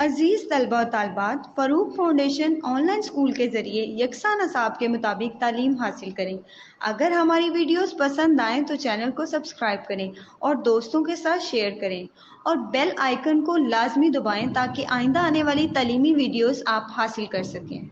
अजीज़ तलबा और तालबात, Farooq foundation online school के ज़रिए यकसा नसाब के मुताबिक तालीम हासिल करें। अगर हमारी वीडियोस पसंद आएँ तो चैनल को सब्सक्राइब करें और दोस्तों के साथ शेयर करें और बेल आइकन को लाजमी दबाएं ताकि आइंदा आने वाली तालीमी वीडियोस आप हासिल कर सकें।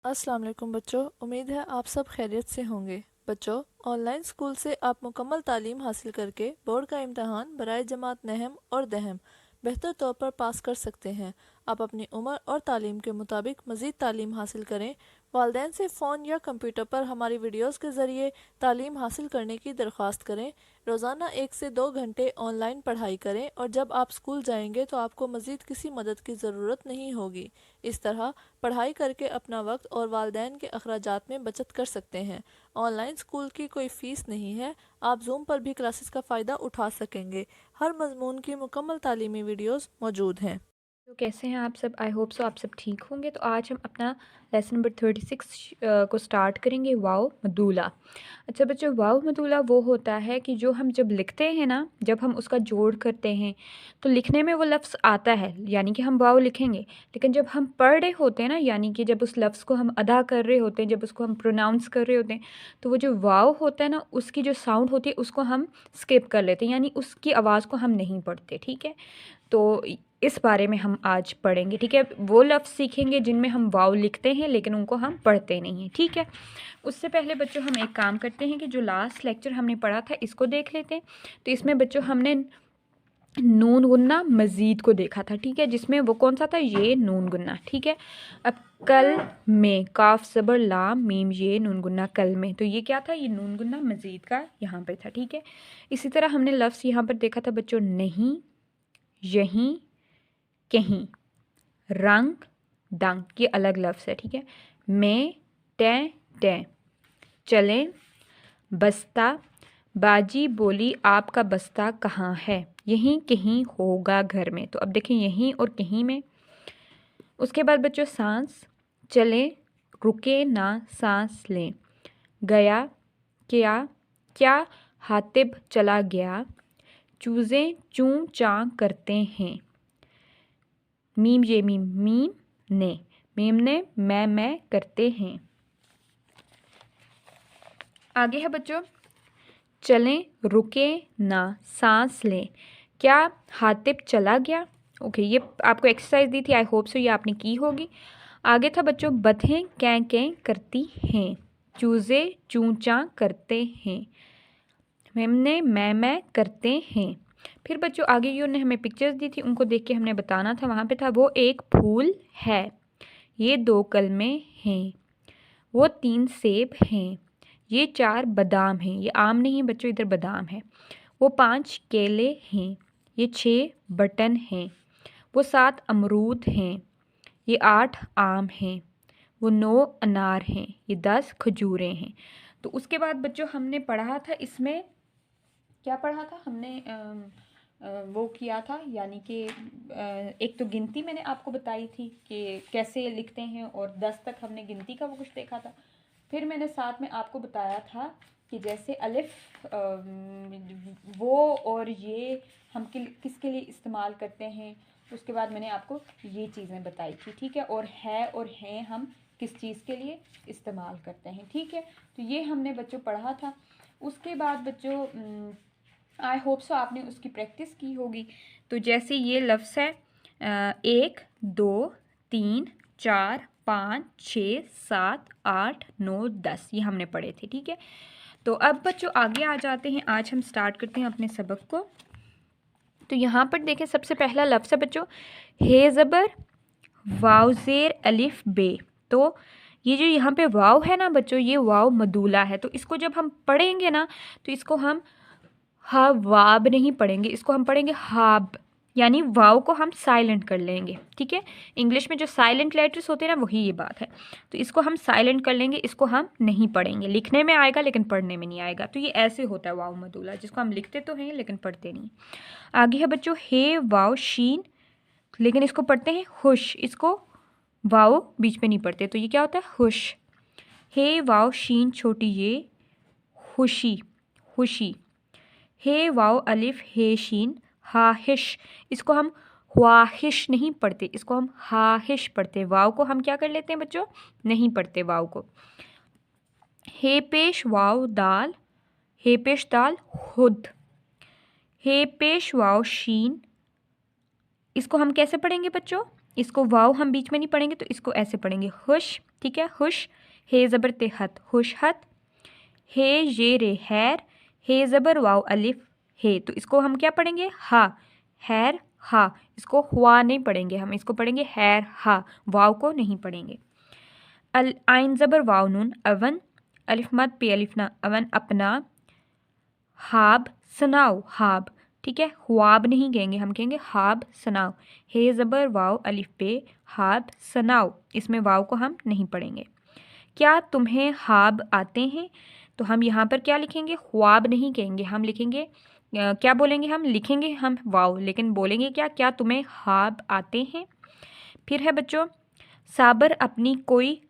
अस्सलाम वालेकुम बच्चों, उम्मीद है आप सब खैरियत से होंगे। बच्चों, ऑनलाइन स्कूल से आप मुकम्मल तालीम हासिल करके बोर्ड का इम्तहान बराए जमात नहम और दहम बेहतर तौर पर पास कर सकते हैं। आप अपनी उम्र और तालीम के मुताबिक मज़ीद तालीम हासिल करें। वालिदैन से फ़ोन या कंप्यूटर पर हमारी वीडियोस के ज़रिए तालीम हासिल करने की दरख्वास्त करें। रोज़ाना 1 से 2 घंटे ऑनलाइन पढ़ाई करें और जब आप स्कूल जाएंगे तो आपको मज़ीद किसी मदद की ज़रूरत नहीं होगी। इस तरह पढ़ाई करके अपना वक्त और वालिदैन के अखराजात में बचत कर सकते हैं। ऑनलाइन स्कूल की कोई फ़ीस नहीं है। आप जूम पर भी क्लासेस का फ़ायदा उठा सकेंगे। हर मजमून की मुकम्मल तालीमी वीडियोस मौजूद हैं। तो कैसे हैं आप सब? आई होप सो आप सब ठीक होंगे। तो आज हम अपना लेसन नंबर 36 को स्टार्ट करेंगे, वाव मदूला। अच्छा बच्चों, वाव मदूला वो होता है कि जो हम जब लिखते हैं ना, जब हम उसका जोड़ करते हैं तो लिखने में वो लफ्ज़ आता है, यानी कि हम वाव लिखेंगे। लेकिन जब हम पढ़ रहे होते हैं ना, यानी कि जब उस लफ्ज़ को हम अदा कर रहे होते हैं, जब उसको हम प्रोनाउंस कर रहे होते हैं, तो वो जो वाव होता है ना, उसकी जो साउंड होती है उसको हम स्किप कर लेते हैं, यानी उसकी आवाज़ को हम नहीं पढ़ते। ठीक है, तो इस बारे में हम आज पढ़ेंगे। ठीक है, वो लफ्ज़ सीखेंगे जिनमें हम वाव लिखते हैं लेकिन उनको हम पढ़ते नहीं हैं। ठीक है, उससे पहले बच्चों हम एक काम करते हैं कि जो लास्ट लेक्चर हमने पढ़ा था इसको देख लेते हैं। तो इसमें बच्चों हमने नून गुन्ना मज़ीद को देखा था। ठीक है, जिसमें वो कौन सा था? ये नून गुन्ना। ठीक है, अब कल में काफ ज़बर लाम मीम ये नून गुन्ना कल में, तो ये क्या था? ये नून गुन्ना मज़ीद का यहाँ पे था। ठीक है, इसी तरह हमने लफ्ज़ यहाँ पर देखा था बच्चों, नहीं, यहीं, कहीं, रंग, दंग, ये अलग लफ्ज़ है। ठीक है, मैं, टें, टें, चलें, बस्ता, बाजी बोली आपका बस्ता कहाँ है? यहीं कहीं होगा घर में। तो अब देखें यहीं और कहीं में। उसके बाद बच्चों सांस, चलें, रुके ना सांस लें, गया, क्या, क्या हातिब चला गया, चूज़ें चूं चां करते हैं, मीम ये मीम मीम ने, मीम ने मैं करते हैं। आगे है बच्चों, चलें, रुके ना सांस लें, क्या हातिब चला गया? ओके, ये आपको एक्सरसाइज दी थी, आई होप सो ये आपने की होगी। आगे था बच्चों, बधें कैं कैं करती हैं, चूज़े चूं चां करते हैं, मेमने मैं करते हैं। फिर बच्चों आगे की उन्होंने हमें पिक्चर्स दी थी, उनको देख के हमने बताना था। वहाँ पे था वो एक फूल है, ये 2 कलमें हैं, वो 3 सेब हैं, ये 4 बादाम हैं, ये आम नहीं है बच्चों, इधर बादाम है, वो 5 केले हैं, ये 6 बटन हैं, वो 7 अमरूद हैं, ये 8 आम हैं, वो 9 अनार हैं, ये 10 खजूरें हैं। तो उसके बाद बच्चों हमने पढ़ा था, इसमें क्या पढ़ा था हमने? वो किया था, यानी कि एक तो गिनती मैंने आपको बताई थी कि कैसे लिखते हैं, और 10 तक हमने गिनती का वो कुछ देखा था। फिर मैंने साथ में आपको बताया था कि जैसे अलिफ, वो और ये हम किसके लिए इस्तेमाल करते हैं। उसके बाद मैंने आपको ये चीज़ें बताई थी। ठीक है, और है और हैं हम किस चीज़ के लिए इस्तेमाल करते हैं। ठीक है, तो ये हमने बच्चों पढ़ा था। उसके बाद बच्चों आई होप सो आपने उसकी प्रैक्टिस की होगी। तो जैसे ये लफ्ज़ है 1 2 3 4 5 6 7 8 9 10, ये हमने पढ़े थे। ठीक है, तो अब बच्चों आगे आ जाते हैं, आज हम स्टार्ट करते हैं अपने सबक को। तो यहाँ पर देखें, सबसे पहला लफ्ज़ है बच्चों हे ज़बर वाव ज़ेर अलिफ बे। तो ये जो यहाँ पे वाव है ना बच्चों, ये वाव मदूला है। तो इसको जब हम पढ़ेंगे ना, तो इसको हम वाब नहीं पढ़ेंगे, इसको हम पढ़ेंगे हाब, यानी वाव को हम साइलेंट कर लेंगे। ठीक है, इंग्लिश में जो साइलेंट लेटर्स होते हैं ना, वही ये बात है। तो इसको हम साइलेंट कर लेंगे, इसको हम नहीं पढ़ेंगे। लिखने में आएगा लेकिन पढ़ने में नहीं आएगा। तो ये ऐसे होता है वाव मदूला, जिसको हम लिखते तो हैं लेकिन पढ़ते नहीं। आगे है बच्चों हे वाव शीन, लेकिन इसको पढ़ते हैं हुश, इसको वाव बीच में नहीं पढ़ते। तो ये क्या होता है? हुश। हे वाव शीन छोटी ये, खुशी, खुशी। हे वाव अलिफ हे शीन हाहिश, इसको हम ख्वाहिश नहीं पढ़ते, इसको हम हाहिश पढ़ते। वाव को हम क्या कर लेते हैं बच्चों, नहीं पढ़ते वाव को। हे पेश वाव दाल, हे पेश दाल खुद, हे पेश वाव शीन, इसको हम कैसे पढ़ेंगे बच्चों, इसको वाव हम बीच में नहीं पढ़ेंगे तो इसको ऐसे पढ़ेंगे हुश, ठीक है, हुश। हे ज़बर ते हत, हुश हत। हे ये रे हैर, हे ज़बर वाव अलिफ हे, तो इसको हम क्या पढ़ेंगे, हा, हैर हा। इसको हुआ नहीं पढ़ेंगे हम, इसको पढ़ेंगे हैर हा, वाव को नहीं पढ़ेंगे। अल आइन ज़बर वाव नून अवन, अलिफ मद पे अलिफ ना, अवन अपना। हाब सनाओ, हाब, ठीक है, ख्वाब नहीं कहेंगे हम, कहेंगे हाब सनाओ। हे ज़बर वाव अलिफ पे हाब सनाओ, इसमें वाव को हम नहीं पढ़ेंगे। क्या तुम्हें हाब आते हैं, तो हम यहाँ पर क्या लिखेंगे, ख्वाब नहीं कहेंगे, हम लिखेंगे क्या बोलेंगे, हम लिखेंगे हम वाव, लेकिन बोलेंगे क्या तुम्हें हाब आते हैं। फिर है बच्चों साबर अपनी कोई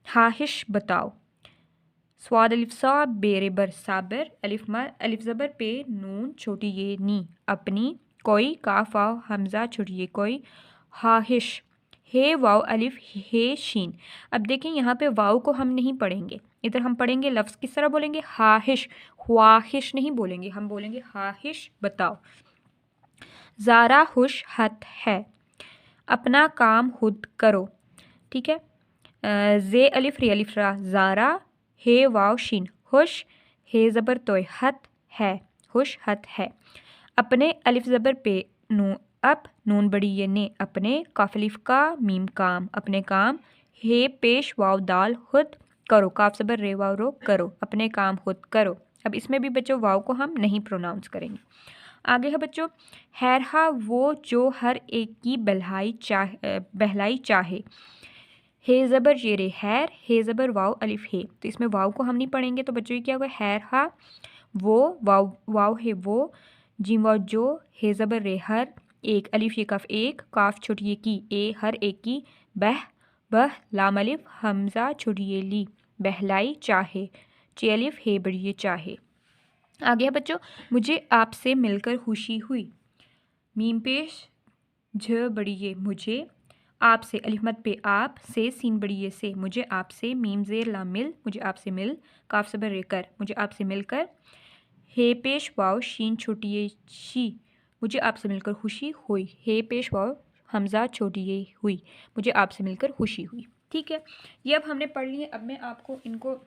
हाहिश बताओ। स्वाद अलिफ सा बेरे बर साबर, अलिफ मर अलिफ ज़बर पे नून छोटी ये नी, अपनी कोई काफ वाव हमज़ा छोटी ये कोई, हाहिश हे वाव अलिफ हे शीन। अब देखें यहाँ पे वाव को हम नहीं पढ़ेंगे, इधर हम पढ़ेंगे लफ्ज़ किस तरह बोलेंगे, हाहिश, ख्वाहिश नहीं बोलेंगे, हम बोलेंगे हाहिश बताओ। ज़ारा हुश हत है, अपना काम खुद करो, ठीक है। जे अलिफ रे अलिफ रा ज़ारा, हे वाव शीन हुश, हे ज़बर तोय हत है, हुश हत है। अपने अलिफ ज़बर पे नू अप, नून बड़ी ये ने, अपने काफ अलिफ का मीम काम, अपने काम। हे पेश वाव दाल खुद करो, काफ ज़बर रे वाव रो करो, अपने काम खुद करो। अब इसमें भी बच्चों वाव को हम नहीं प्रोनाउंस करेंगे। आगे है बच्चों हैरहा वो जो हर एक की बहलाई चाहे। हे ज़बर ये रे हैर, हे ज़बर वाव अलिफ हे, तो इसमें वाव को हम नहीं पढ़ेंगे, तो बच्चों ये क्या होगा, हैर हा वो, वाव है वो, जिम वाव जो, हे ज़बर रे हर, एक अलिफ ये कफ एक, काफ छोटी ये की ए, हर एक की, बह लाम अलिफ हमज़ा छोटी ये ली, बहलाई चाहे, चे अलिफ हे बड़ी ये चाहे। आगे है बच्चों मुझे आपसे मिलकर खुशी हुई, मीम पेश झ बड़ी ये मुझे, आपसे अलिफ मद पे आप, से सीन बड़ी ये से, मुझे आपसे, मीम ज़ेर ला मिल, मुझे आपसे मिल, काफ ज़बर रे कर, मुझे आपसे मिलकर। हे पेश वाव शीन छोटी ये शी, मुझे आपसे मिलकर खुशी हुई, हे पेश वाव हमज़ा छोटी ये हुई, मुझे आपसे मिलकर खुशी हुई। ठीक है, ये अब हमने पढ़ लिए। अब मैं आपको इनको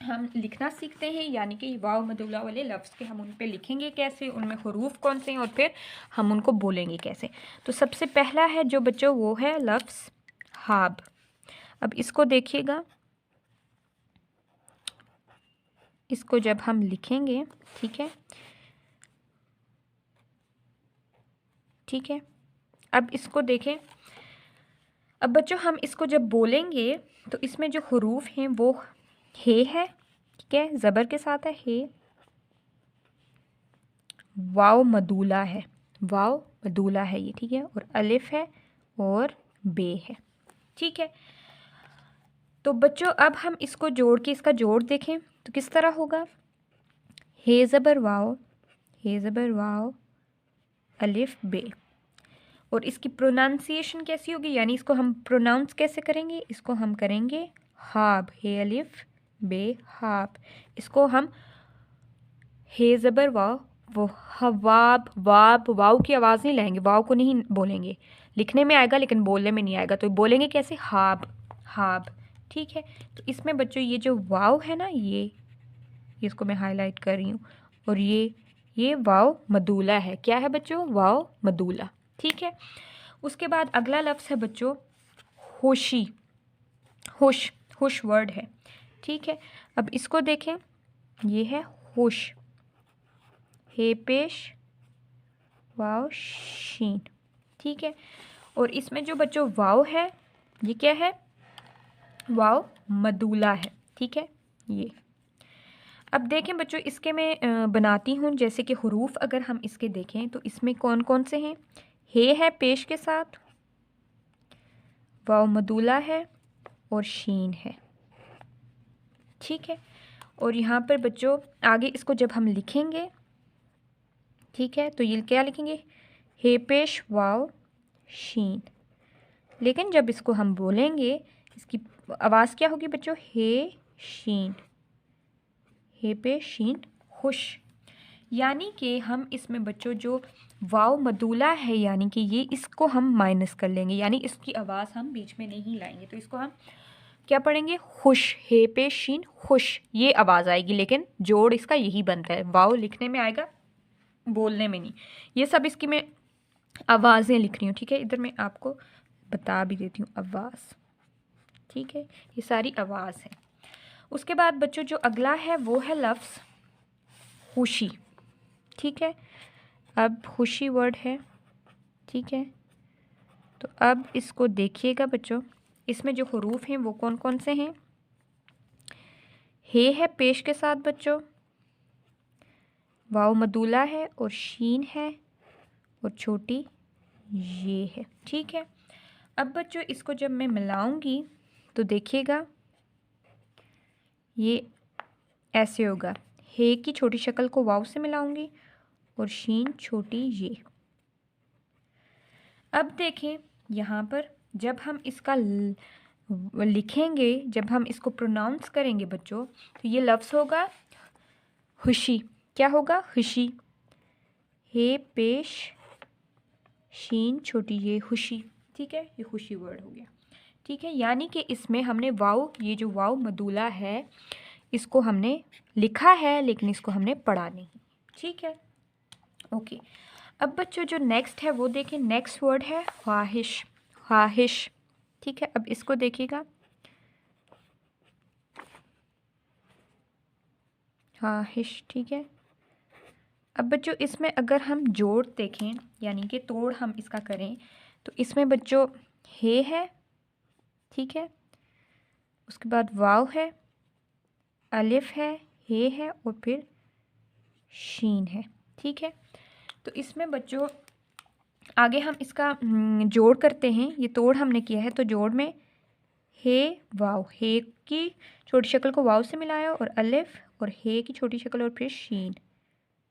हम लिखना सीखते हैं, यानी कि वाव मदूला वाले लफ्ज़ के हम उन पे लिखेंगे कैसे, उनमें हरूफ कौन से हैं और फिर हम उनको बोलेंगे कैसे। तो सबसे पहला है जो बच्चों वो है लफ्ज़ हाब। अब इसको देखिएगा, इसको जब हम लिखेंगे, ठीक है, ठीक है, अब इसको देखें। अब बच्चों हम इसको जब बोलेंगे तो इसमें जो हरूफ हैं वो हे है, ठीक है, ज़बर के साथ है हे, वाव मदूला है, वाव मदूला है ये, ठीक है, और अलिफ है और बे है, ठीक है। तो बच्चों अब हम इसको जोड़ के इसका जोड़ देखें तो किस तरह होगा, हे ज़बर वाव, हे ज़बर वाव अलिफ बे, और इसकी प्रोनाउंसिएशन कैसी होगी, यानी इसको हम प्रोनाउंस कैसे करेंगे, इसको हम करेंगे हाब, हे अलिफ बे हाब। इसको हम हे ज़बर वाव वो हवाब, वाब, वाव की आवाज़ नहीं लाएंगे, वाव को नहीं बोलेंगे, लिखने में आएगा लेकिन बोलने में नहीं आएगा, तो बोलेंगे कैसे, हाब, हाब, ठीक है। तो इसमें बच्चों ये जो वाव है ना, ये इसको मैं हाईलाइट कर रही हूँ, और ये वाव मदूला है, क्या है बच्चों, वाव मदूला, ठीक है। उसके बाद अगला लफ्ज़ है बच्चों होशी, हुश, हुश वर्ड है, ठीक है। अब इसको देखें, ये है हुश, हे पेश वाव शीन, ठीक है, और इसमें जो बच्चों वाव है ये क्या है, वाव मदूला है, ठीक है ये। अब देखें बच्चों इसके मैं बनाती हूँ, जैसे कि हरूफ अगर हम इसके देखें तो इसमें कौन कौन से हैं, हे है पेश के साथ, वाव मदूला है और शीन है, ठीक है। और यहाँ पर बच्चों आगे इसको जब हम लिखेंगे, ठीक है, तो ये क्या लिखेंगे, हे पेश वाव शीन। लेकिन जब इसको हम बोलेंगे, इसकी आवाज़ क्या होगी बच्चों? हे शीन, हे पे शीन खुश। यानी कि हम इसमें बच्चों जो वाव मदूला है, यानी कि ये इसको हम माइनस कर लेंगे, यानी इसकी आवाज़ हम बीच में नहीं लाएंगे। तो इसको हम क्या पढ़ेंगे? खुश, हे पे शीन खुश, ये आवाज़ आएगी, लेकिन जोड़ इसका यही बनता है। वाव लिखने में आएगा, बोलने में नहीं। ये सब इसकी मैं आवाज़ें लिख रही हूँ, ठीक है। इधर मैं आपको बता भी देती हूँ आवाज़, ठीक है। ये सारी आवाज़ है। उसके बाद बच्चों जो अगला है वो है लफ्ज़ खुशी, ठीक है। अब खुशी वर्ड है, ठीक है। तो अब इसको देखिएगा बच्चों, इसमें जो हरूफ हैं वो कौन कौन से हैं? हे है पेश के साथ बच्चों, वाव मदूला है और शीन है और छोटी ये है, ठीक है। अब बच्चों इसको जब मैं मिलाऊंगी तो देखिएगा ये ऐसे होगा। हे की छोटी शक्ल को वाव से मिलाऊंगी और शीन छोटी ये। अब देखें यहाँ पर जब हम इसका लिखेंगे, जब हम इसको प्रोनाउंस करेंगे बच्चों, तो ये लफ्ज़ होगा खुशी। क्या होगा? खुशी। हे पेश शीन छोटी ये खुशी, ठीक है। ये खुशी वर्ड हो गया, ठीक है। यानी कि इसमें हमने वाव, ये जो वाव मदूला है, इसको हमने लिखा है लेकिन इसको हमने पढ़ा नहीं, ठीक है। ओके। अब बच्चों जो नेक्स्ट है वो देखें, नेक्स्ट वर्ड है ख्वाहिश, ख्वाहिश, ठीक है। अब इसको देखिएगा, ख्वाहिश, ठीक है। अब बच्चों इसमें अगर हम जोड़ देखें, यानी कि तोड़ हम इसका करें, तो इसमें बच्चों हे है, ठीक है। उसके बाद वाव है, अलिफ है, हे है और फिर शीन है, ठीक है। तो इसमें बच्चों आगे हम इसका जोड़ करते हैं। ये तोड़ हमने किया है, तो जोड़ में हे वाव, हे की छोटी शक्ल को वाव से मिलाया और अलिफ, और हे की छोटी शक्ल और फिर शीन,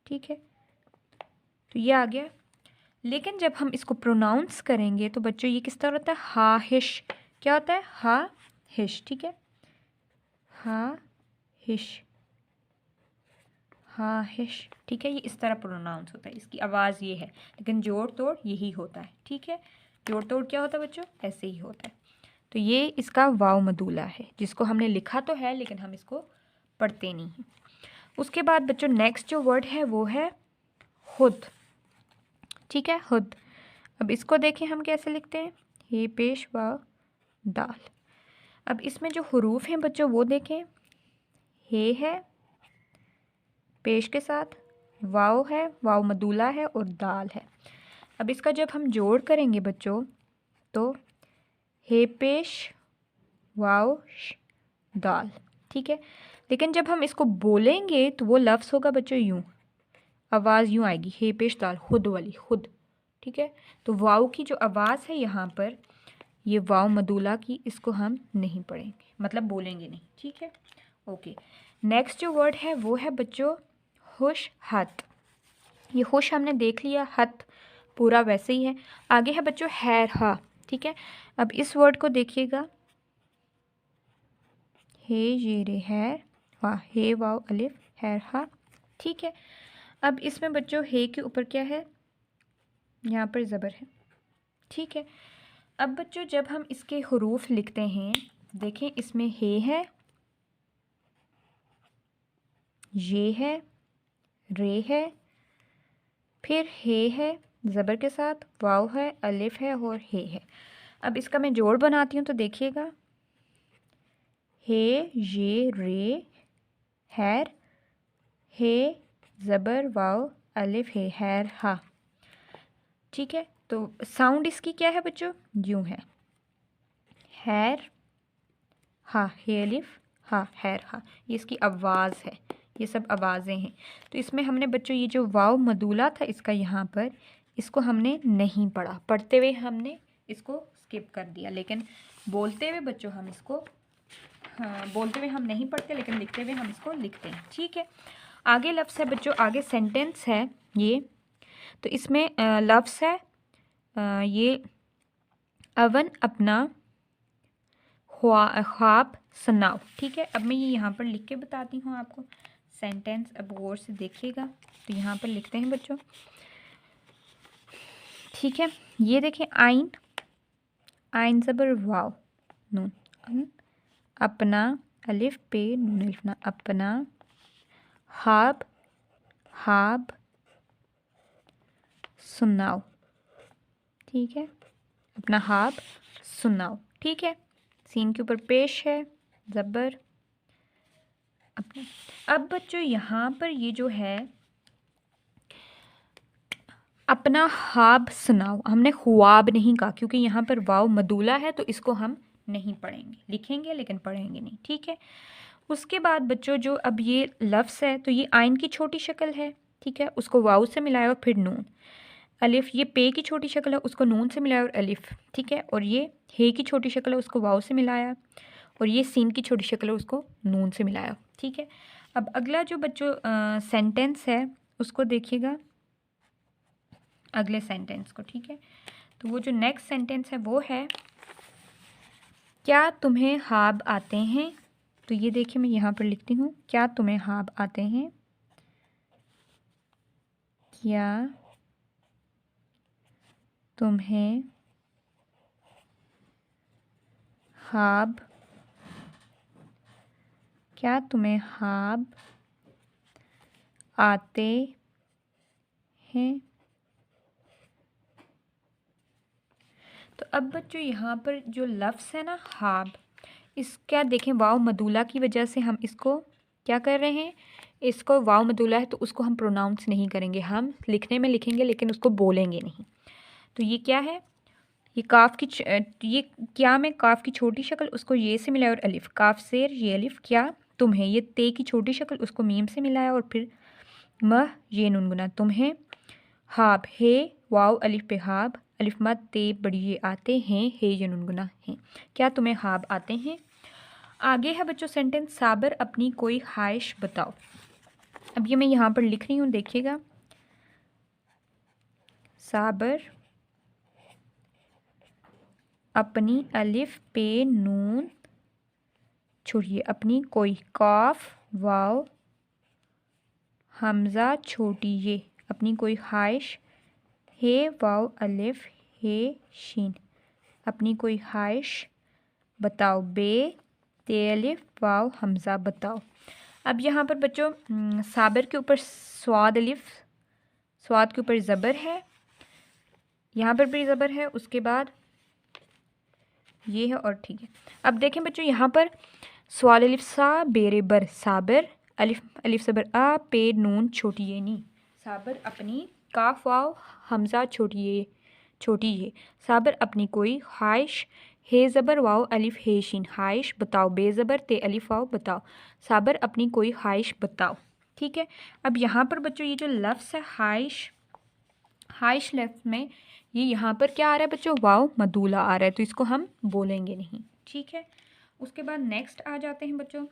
ठीक है। तो ये आ गया। लेकिन जब हम इसको प्रोनाउंस करेंगे तो बच्चों ये किस तरह होता है? हा हिश। क्या होता है? हा हिश, ठीक है। हा हिश, हा हिश, ठीक है। ये इस तरह प्रोनाउंस होता है, इसकी आवाज़ ये है, लेकिन जोड़ तोड़ यही होता है, ठीक है। जोड़ तोड़ क्या होता है बच्चों? ऐसे ही होता है। तो ये इसका वाव मदूला है, जिसको हमने लिखा तो है लेकिन हम इसको पढ़ते नहीं हैं। उसके बाद बच्चों नेक्स्ट जो वर्ड है वो है खुद, ठीक है, खुद। अब इसको देखें हम कैसे लिखते हैं, हे पेश वाव दाल। अब इसमें जो हरूफ हैं बच्चों वो देखें, हे है पेश के साथ, वाव है, वाव मदूला है और दाल है। अब इसका जब हम जोड़ करेंगे बच्चों तो हे पेश वाव दाल, ठीक है। लेकिन जब हम इसको बोलेंगे तो वो लफ्ज़ होगा बच्चों यूं, आवाज़ यूं आएगी, हे पेश दाल, खुद वाली, खुद, ठीक है। तो वाव की जो आवाज़ है यहाँ पर, ये वाव मदूला की, इसको हम नहीं पढ़ेंगे, मतलब बोलेंगे नहीं, ठीक है। ओके। नेक्स्ट जो वर्ड है वो है बच्चों खुश हत। ये खुश हमने देख लिया, हत पूरा वैसे ही है। आगे है बच्चों हैर हा, ठीक है। अब इस वर्ड को देखिएगा, हे ये रे हैर वाह, हे वाव अलिफ हैर हा, ठीक है। अब इसमें बच्चों हे के ऊपर क्या है? यहाँ पर ज़बर है, ठीक है। अब बच्चों जब हम इसके हरूफ लिखते हैं, देखें इसमें हे है, ये है, रे है, फिर हे है ज़बर के साथ, वाव है, अलिफ है और हे है। अब इसका मैं जोड़ बनाती हूँ तो देखिएगा, हे ये रे हैर, हे ज़बर वाव अलिफ हे हैर हा, ठीक है। तो साउंड इसकी क्या है बच्चों? यूं है, हैर हा, हे अलिफ हा, हैर हा, ये इसकी आवाज़ है, ये सब आवाज़ें हैं। तो इसमें हमने बच्चों ये जो वाव मदूला था इसका यहाँ पर, इसको हमने नहीं पढ़ा, पढ़ते हुए हमने इसको स्किप कर दिया, लेकिन बोलते हुए बच्चों हम इसको, हाँ, बोलते हुए हम नहीं पढ़ते लेकिन लिखते हुए हम इसको लिखते हैं, ठीक है। आगे लफ्ज़ है बच्चों, आगे सेंटेंस है ये। तो इसमें लफ्ज़ है ये अवन अपना ख्वाब सुनाओ। ठीक है, अब मैं ये यहाँ पर लिख के बताती हूँ आपको सेंटेंस। अब गौर से देखिएगा। तो यहाँ पर लिखते हैं बच्चों, ठीक है, ये देखें, आइन, आइन ज़बर वाव नून, अपना, अलिफ पे नून अलिफ ना, अपना, हाब, हाब सुनाओ। ठीक है, अपना हाब सुनाओ। ठीक है, सीन के ऊपर पेश है ज़बर अपना। अब बच्चों यहाँ पर ये जो है अपना हाब सुनाओ, हमने ख्वाब नहीं कहा क्योंकि यहाँ पर वाव मदूला है, तो इसको हम नहीं पढ़ेंगे, लिखेंगे लेकिन पढ़ेंगे नहीं। ठीक है, उसके बाद बच्चों जो अब ये लफ्ज़ है, तो ये आइन की छोटी शक्ल है। ठीक है, उसको वाव से मिलाया और फिर नून, अलिफ, ये पे की छोटी शक्ल है, उसको नून से मिलाया और अलिफ। ठीक है, और ये हे की छोटी शक्ल है, उसको वाव से मिलाया, और ये सीन की छोटी शक्ल है, उसको नून से मिलाया। ठीक है, अब अगला जो बच्चों सेंटेंस है उसको देखिएगा, अगले सेंटेंस को। ठीक है, तो वो जो नेक्स्ट सेंटेंस है वो है, क्या तुम्हें हाब आते हैं। तो ये देखिए, मैं यहाँ पर लिखती हूँ, क्या तुम्हें हाब आते हैं, क्या तुम्हें हाब, क्या तुम्हें हाब आते हैं। तो अब बच्चों यहाँ पर जो लफ्ज़ है ना हाब, इस क्या देखें, वाव मदूला की वजह से हम इसको क्या कर रहे हैं, इसको वाव मदूला है तो उसको हम प्रोनाउंस नहीं करेंगे, हम लिखने में लिखेंगे लेकिन उसको बोलेंगे नहीं। तो ये क्या है, ये काफ की ये क्या में काफ की छोटी शक्ल, उसको ये से मिलाया और अलिफ, काफ से ये अलिफ, क्या तुम्हें, ये ते की छोटी शक्ल, उसको मीम से मिलाया और फिर मह, ये नून गुना, तुम्हें हाब, हे वाव अलिफ पे हाब, अलिफ मद ते बड़ी ये आते हैं, हे ये नून गुना हैं, क्या तुम्हें हाब आते हैं। आगे है बच्चों सेंटेंस, साबर अपनी कोई ख्वाहिश बताओ। अब ये मैं यहाँ पर लिख रही हूँ, देखिएगा, साबर अपनी, अलिफ पे नून छोड़िए, अपनी कोई, काफ वाव हमज़ा छोटी ये, अपनी कोई ख्वाहिश, हे वाव अलिफ हे शीन, अपनी कोई ख्वाहिश बताओ, बे ते अलिफ वाव हमज़ा बताओ। अब यहाँ पर बच्चों साबर के ऊपर स्वाद अलिफ, स्वाद के ऊपर ज़बर है, यहाँ पर भी ज़बर है, उसके बाद ये है और ठीक है। अब देखें बच्चों, यहाँ पर स्वाल अलिफ सा बेरे बर, साबर अलिफ, अलिफ ज़बर आ पे नून छोटी ये नी, साबर अपनी, काफ वाव हमज़ा छोटी ये, साबर अपनी कोई ख्वाहिश, हे ज़बर वाव अलिफ हे शीन, ख्वाहिश बताओ, बे ज़बर ते अलिफ वाव बताओ, साबर अपनी कोई ख्वाहिश बताओ। ठीक है, अब यहाँ पर बच्चों ये जो लफ्ज़ है ख्वाहिश, ख्वाहिश लफ्ज़ में ये यहाँ पर क्या आ रहा है बच्चों, वाव मदूला आ रहा है, तो इसको हम बोलेंगे नहीं। ठीक है, उसके बाद नेक्स्ट आ जाते हैं बच्चों,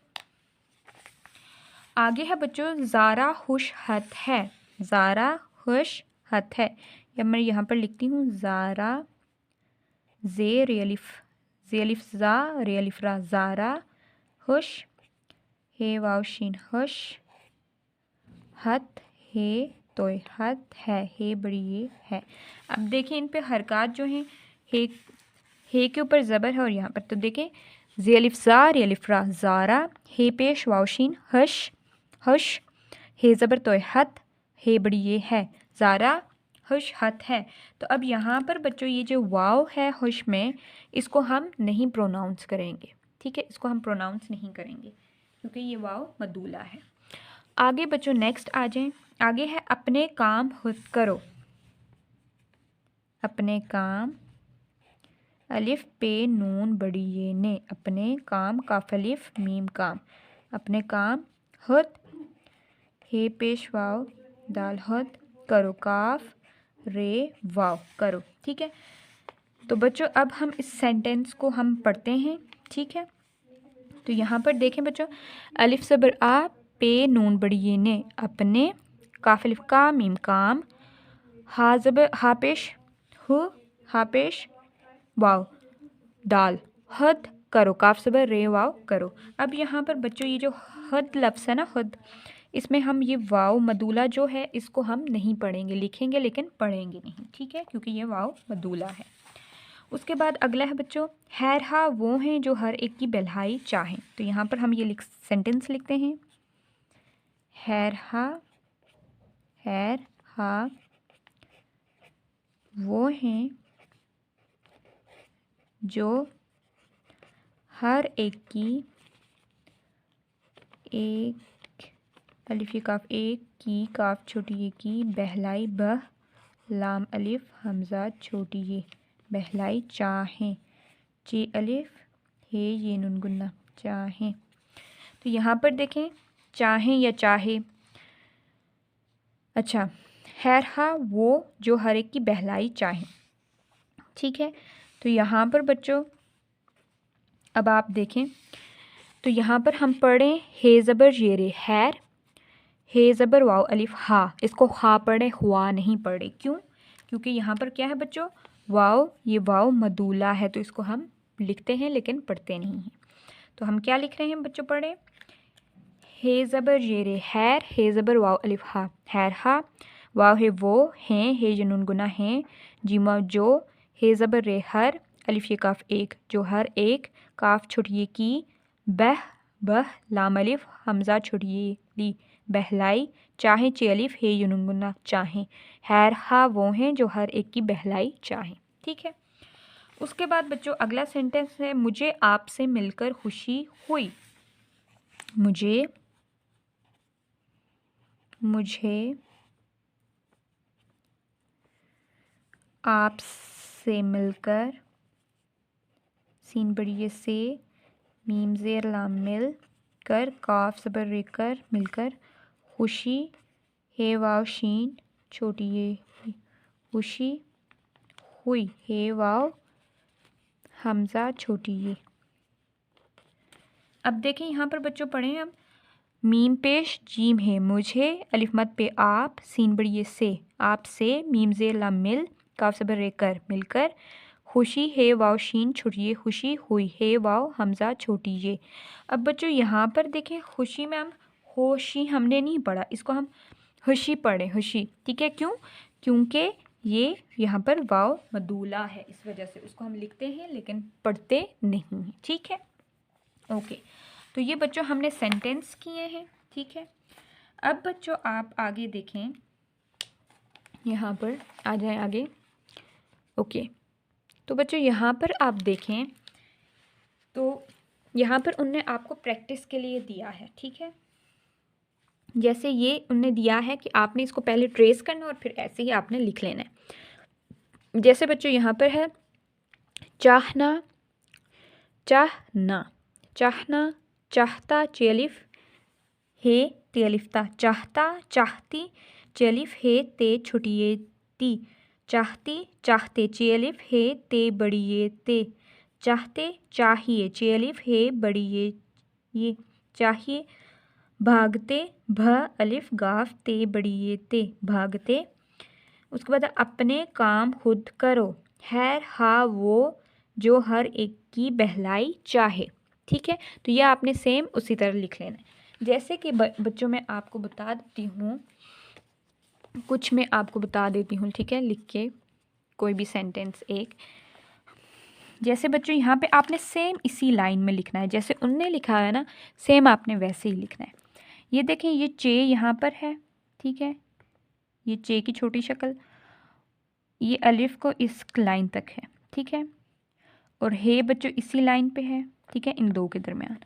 आगे है बच्चों, ज़ारा खुश हत है, ज़ारा खुश हत है, या मैं यहाँ पर लिखती हूँ, ज़ारा जे अलिफ ज़ा रे अलिफ रा, ज़ारा खुश, हे वाव शीन खुश, हत हे तो हत है, हे बड़ी ये है। अब देखें इन पे हरकत जो हैं, हे के ऊपर ज़बर है और यहाँ पर, तो देखें जे अलिफ ज़ा रे अलिफ रा, ज़ारा, हे पेश वाव शीन हश, हश, हे ज़बर तो हत, हे बड़ी ये है, ज़ारा हुश हत है। तो अब यहाँ पर बच्चों ये जो वाव है हुश में, इसको हम नहीं प्रोनाउंस करेंगे। ठीक है, इसको हम प्रोनाउंस नहीं करेंगे क्योंकि ये वाव मदूला है। आगे बच्चों नेक्स्ट आ जाएं, आगे है अपने काम खुद करो, अपने काम अलिफ पे नून बड़ी ये ने, अपने काम काफ अलिफ मीम काम, अपने काम खुद, हे पेश वाव दाल खुद करो, काफ रे वाव करो। ठीक है, तो बच्चों अब हम इस सेंटेंस को हम पढ़ते हैं। ठीक है, तो यहाँ पर देखें बच्चों, अलिफ ज़बर आ पे नून बड़ी ये ने, अपने, काफ अलिफ का मीम काम, हा ज़बर हा पेश हु, हा पेश वाव, दाल, हद करो, काफ ज़बर रे वाव करो। अब यहाँ पर बच्चों ये जो हद लफ्ज़ है ना, हद, इसमें हम ये वाव मदूला जो है इसको हम नहीं पढ़ेंगे, लिखेंगे लेकिन पढ़ेंगे नहीं, ठीक है, क्योंकि ये वाव मदूला है। उसके बाद अगला है बच्चों, हैर हा वो हैं जो हर एक की भलाई चाहें। तो यहाँ पर हम ये सेंटेंस लिखते हैं, हैर हा वो हैं जो हर एक की, एक अलिफ ये काफ, एक की काफ छोटी ये की, बहलाई बह लाम अलिफ हमजा छोटी ये, बहलाई चाहें, चे अलिफ हे ये नुन गुन्ना, चाहें। तो यहाँ पर देखें चाहें या चाहे, अच्छा, हैर हा वो जो हर एक की बहलाई चाहें, ठीक है। तो यहाँ पर बच्चों अब आप देखें तो यहाँ पर हम पढ़ें हे ज़बर येरे, हैर, हे ज़बर वाव अलिफ हा, इसको हा पढ़े, हुआ नहीं पढ़े। क्यों? क्योंकि यहाँ पर क्या है बच्चों, वाव, ये वाव मदूला है, तो इसको हम लिखते हैं लेकिन पढ़ते नहीं हैं। तो हम क्या लिख रहे हैं बच्चों, पढ़े, हे ज़बर येरे हैर, हे ज़बर वाव अलिफ हा, हैर हा, वाव है वो, हैं, हे जनून गुना हैं, जीमा जो, हे ज़बर रे हर, अलिफ ये काफ एक, जो हर एक, काफ छोटी की, बह बह लाम अलिफ हमजा छोटी ली, बहलाई, चाहें चे अलिफ हे यूनुन गुना चाहें, हैर हा वो हैं जो हर एक की बहलाई चाहें, ठीक है। उसके बाद बच्चों अगला सेंटेंस है, मुझे आपसे मिलकर खुशी हुई। मुझे आपसे मिलकर, सीन बड़ी से, मीम ज़ेर लाम मिल कर, काफ ज़बर रे कर, मिलकर, खुशी, हे वाव शीन छोटी ये, खुशी हुई, हे वाव हमज़ा छोटी ये। अब देखें यहाँ पर बच्चों पढ़ें हम, मीम पेश जीम है, मुझे अलिफ मद पे आप, सीन बड़ी ये से, आपसे, मीम ज़ेर लाम मिल, काफ ज़बर रे कर, मिलकर, खुशी, हे वाव शीन छोटी ये, खुशी हुई, हे वाव हमज़ा छोटी ये। अब बच्चों यहाँ पर देखें खुशी में हम होशी हमने नहीं पढ़ा, इसको हम खुशी पढ़े, खुशी, ठीक है। क्यों? क्योंकि ये यहाँ पर वाव मदूला है, इस वजह से उसको हम लिखते हैं लेकिन पढ़ते नहीं हैं, ठीक है। ओके, तो ये बच्चों हमने सेंटेंस किए हैं, ठीक है। अब बच्चों आप आगे देखें, यहाँ पर आ जाएं आगे। ओके, तो बच्चों यहाँ पर आप देखें तो यहाँ पर उनने आपको प्रैक्टिस के लिए दिया है, ठीक है। जैसे ये उनने दिया है कि आपने इसको पहले ट्रेस करना और फिर ऐसे ही आपने लिख लेना है। जैसे बच्चों यहाँ पर है चाहना, चाहना, चाहना, चाहता चेलिफ हे तेलिफ्ता, चाहता चाहती चेलिफ हे ते छुटिए ती, चाहती चाहते चेलिफ हे ते बड़िए ते, चाहते चाहिए चेलिफ हे बड़िए ये, चाहिए, भागते भ अलिफ गाफ ते बड़िए ते, भागते। उसके बाद अपने काम खुद करो, हैर हा वो जो हर एक की बहलाई चाहे, ठीक है। तो यह आपने सेम उसी तरह लिख लेना है। जैसे कि बच्चों मैं आपको बता देती हूँ, कुछ मैं आपको बता देती हूँ, ठीक है, लिख के कोई भी सेंटेंस एक। जैसे बच्चों यहाँ पे आपने सेम इसी लाइन में लिखना है, जैसे उनने लिखा है ना, सेम आपने वैसे ही लिखना है। ये देखें, ये चे यहाँ पर है, ठीक है, ये चे की छोटी शक्ल, ये अलिफ को इस लाइन तक है, ठीक है, और हे बच्चों इसी लाइन पे है, ठीक है, इन दो के दरमियान।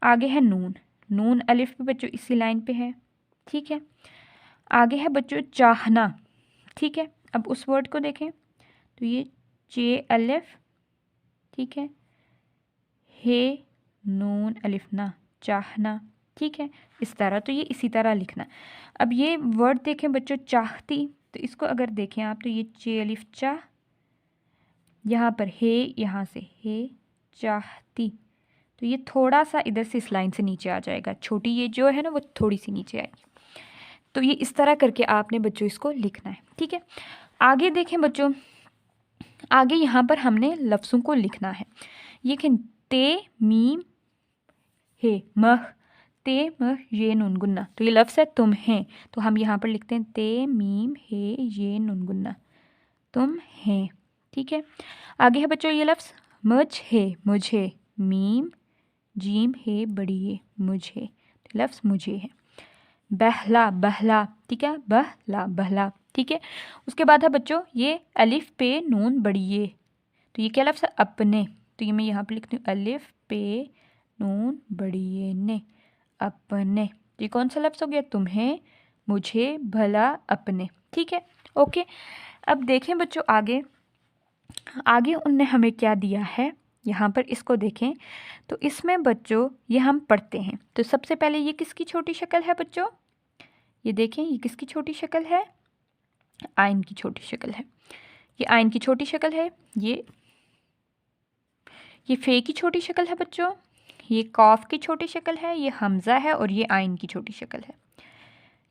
आगे है नून, नून अलिफ भी बच्चों इसी लाइन पे है, ठीक है। आगे है बच्चों चाहना, ठीक है। अब उस वर्ड को देखें तो ये चे अलिफ, ठीक है, हे नून अलिफ ना, चाहना, ठीक है, इस तरह। तो ये इसी तरह लिखना। अब ये वर्ड देखें बच्चों चाहती, तो इसको अगर देखें आप तो ये चे अलिफ चाह, यहाँ पर हे, यहाँ से हे चाहती, तो ये थोड़ा सा इधर से इस लाइन से नीचे आ जाएगा, छोटी ये जो है ना वो थोड़ी सी नीचे आएगी। तो ये इस तरह करके आपने बच्चों इसको लिखना है, ठीक है। आगे देखें बच्चों, आगे यहाँ पर हमने लफ्ज़ों को लिखना है। ये ते मीम हे मह, ते मह ये नून गुन्ना, तो ये लफ्ज़ है तुम हैं, तो हम यहाँ पर लिखते हैं ते मीम हे ये नून गुन्ना, तुम हैं। ठीक है, आगे है बच्चों ये लफ्ज़ मुझ है, मुझे, मीम जीम है बड़ी ये, मुझे, तो लफ्ज़ मुझे है। बहला, बहला, ठीक है, बहला, बहला। ठीक है, उसके बाद है बच्चों ये अलिफ पे नून बड़ी ये, तो ये क्या लफ्ज़ है, अपने, तो ये मैं यहाँ पे लिखती हूँ अलिफ पे नून बड़ी ये ने, अपने। तो ये कौन सा लफ्ज़ हो गया, तुम्हें, मुझे, भला, अपने। ठीक है, ओके। अब देखें बच्चों आगे, आगे उनने हमें क्या दिया है, यहाँ पर इसको देखें तो इसमें बच्चों ये हम पढ़ते हैं। तो सबसे पहले ये किसकी छोटी शक्ल है बच्चों, ये देखें ये किसकी छोटी शक्ल है, आइन की छोटी शक्ल है। ये आइन की छोटी शक्ल है, ये फे की छोटी शक्ल है बच्चों, ये कॉफ की छोटी शक्ल है, ये हमज़ा है और ये आइन की छोटी शक्ल है।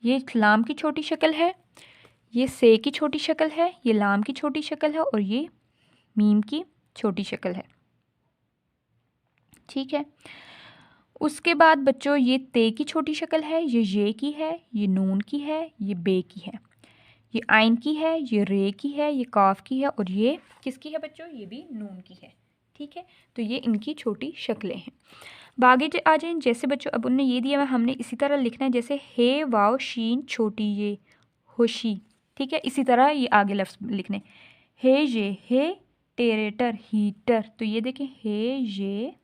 ये लाम की छोटी शक्ल है, ये से की छोटी शक्ल है, ये लाम की छोटी शक्ल है और ये मीम की छोटी शक्ल है। ठीक है, उसके बाद बच्चों ये ते की छोटी शक्ल है, ये की है, ये नून की है, ये बे की है, ये आइन की है, ये रे की है, ये काफ की है और ये किसकी है बच्चों, ये भी नून की है। ठीक है, तो ये इनकी छोटी शक्लें हैं। बागे आ जाए, जैसे बच्चों अब उनने ये दिया है हमने इसी तरह लिखना है, जैसे हे वाव शीन छोटी ये होशी। ठीक है, इसी तरह ये आगे लफ्ज़ लिखने, हे ये, हे टेरेटर हीटर, तो ये देखें हे ये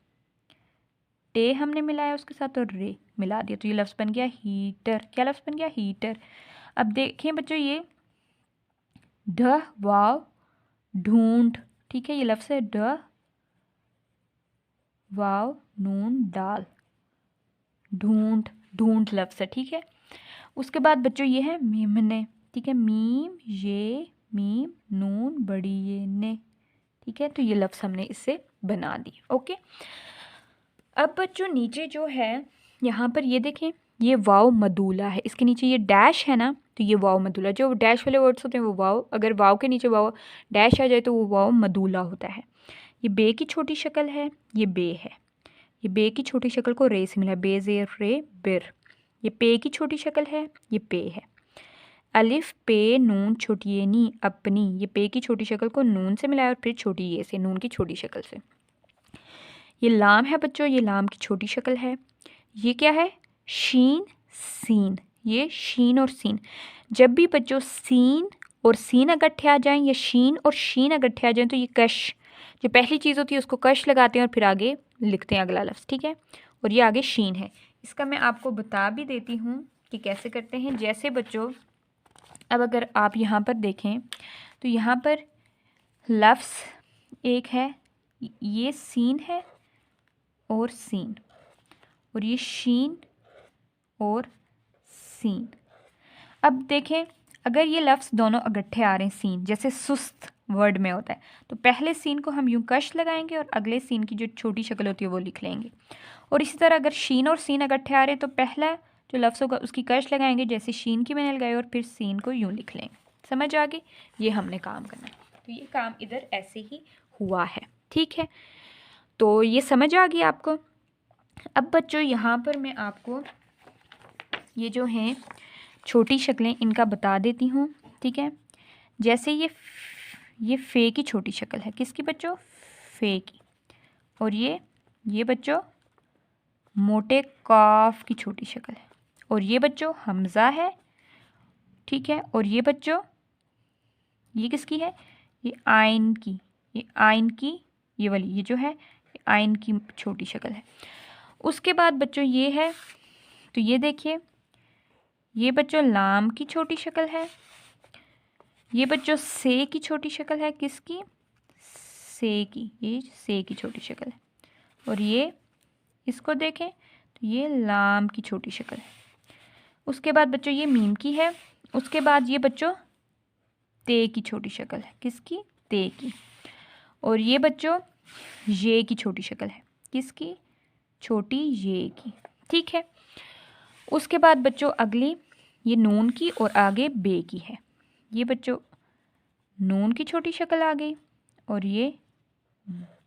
टे हमने मिलाया उसके साथ और रे मिला दिया, तो ये लफ्ज़ बन गया हीटर। क्या लफ्ज़ बन गया, हीटर। अब देखें बच्चों ये ढ वाव ढूंढ, ठीक है, ये लफ्ज़ है ढ वाव नून डाल, ढूंढ, ढूंढ लफ्ज़ है। ठीक है, उसके बाद बच्चों ये है मीम ने, ठीक है, मीम ये मीम नून बड़ी ये ने। ठीक है, तो ये लफ्ज़ हमने इससे बना दी। ओके, अब बच्चों नीचे जो है यहाँ पर ये देखें ये वाव मदूला है, इसके नीचे ये डैश है ना, तो ये वाव मदूला, जो डैश वाले वर्ड्स होते हैं वो वाव, अगर वाव के नीचे वाव डैश आ जाए तो वो वाव मदूला होता है। ये बे की छोटी शक्ल है, ये बे है, ये बे की छोटी शक्ल को रे से मिला, बे ज़ेर रे बिर। ये पे की छोटी शक्ल है, ये पे है, अलिफ पे नून छोटी ये नी अपनी, ये पे की छोटी शक्ल को नून से मिलाया और फिर छोटी ये से, नून की छोटी शक्ल से। ये लाम है बच्चों, ये लाम की छोटी शक्ल है। ये क्या है, शीन सीन, ये शीन और सीन। जब भी बच्चों सीन और सीन इकट्ठे आ जाएं या शीन और शीन इकट्ठे आ जाएं तो ये कश, जो पहली चीज़ होती है उसको कश लगाते हैं और फिर आगे लिखते हैं अगला लफ्ज़। ठीक है, और ये आगे शीन है। इसका मैं आपको बता भी देती हूँ कि कैसे करते हैं। जैसे बच्चों अब अगर आप यहाँ पर देखें तो यहाँ पर लफ्ज़ एक है, ये सीन है और सीन, और ये शीन और सीन। अब देखें अगर ये लफ्ज़ दोनों इकट्ठे आ रहे हैं, सीन जैसे सुस्त वर्ड में होता है, तो पहले सीन को हम यूं कश लगाएंगे और अगले सीन की जो छोटी शक्ल होती है वो लिख लेंगे। और इसी तरह अगर शीन और सीन इकट्ठे आ रहे हैं तो पहला जो लफ्ज़ होगा उसकी कश लगाएंगे, जैसे शीन की मैंने लगाई, और फिर सीन को यूं लिख लेंगे। समझ आ गई, ये हमने काम करना है। तो ये काम इधर ऐसे ही हुआ है। ठीक है, तो ये समझ आ गई आपको। अब बच्चों यहाँ पर मैं आपको ये जो हैं छोटी शक्लें इनका बता देती हूँ। ठीक है, जैसे ये फ़े की छोटी शक्ल है, किसकी बच्चों, फ़े की। और ये बच्चों मोटे काफ की छोटी शक्ल है, और ये बच्चों हमज़ा है। ठीक है, और ये बच्चों ये किसकी है, ये आइन की, ये आइन की ये वाली, ये जो है ये आइन की छोटी शक्ल है। उसके बाद बच्चों ये है, तो ये देखिए ये बच्चों लाम की छोटी शक्ल है, ये बच्चों से की छोटी शक्ल है, किसकी, से की, ये से की छोटी शक्ल है। और ये इसको देखें तो ये लाम की छोटी शक्ल है। उसके बाद बच्चों ये मीम की है। उसके बाद ये बच्चों ते की छोटी शक्ल है, किसकी, ते की। और ये बच्चों ये की छोटी शक्ल है, किसकी, छोटी ये की। ठीक है, उसके बाद बच्चों अगली ये नून की और आगे बे की है। ये बच्चों नून की छोटी शक्ल आ गई, और ये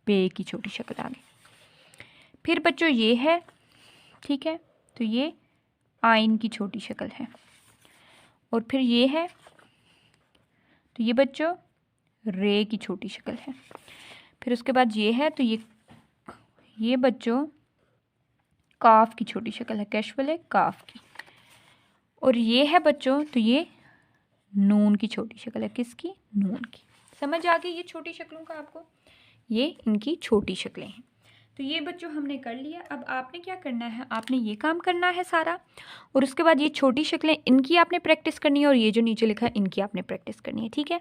बे की छोटी शक्ल आ गई। फिर बच्चों ये है, ठीक है, तो ये आइन की छोटी शक्ल है। और फिर ये है, तो ये बच्चों रे की छोटी शक्ल है। फिर उसके बाद ये है, तो ये बच्चों काफ की छोटी शक्ल है, कैश वाले काफ की। और ये है बच्चों, तो ये नून की छोटी शक्ल है, किसकी? नून की। समझ आ गई ये छोटी शक्लों का आपको? ये इनकी छोटी शक्लें हैं। तो ये बच्चों हमने कर लिया। अब आपने क्या करना है, आपने ये काम करना है सारा, और उसके बाद ये छोटी शक्लें इनकी आपने प्रैक्टिस करनी है, और ये जो नीचे लिखा है इनकी आपने प्रैक्टिस करनी है, ठीक है।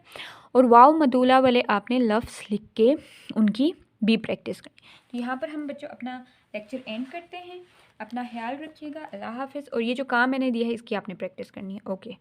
और वाव मदूला वाले आपने लफ्ज़ लिख के उनकी भी प्रैक्टिस करनी। तो यहाँ पर हम बच्चों अपना लेक्चर एंड करते हैं। अपना ख्याल रखिएगा। अल्लाह हाफिज़। और ये जो काम मैंने दिया है इसकी आपने प्रैक्टिस करनी है। ओके।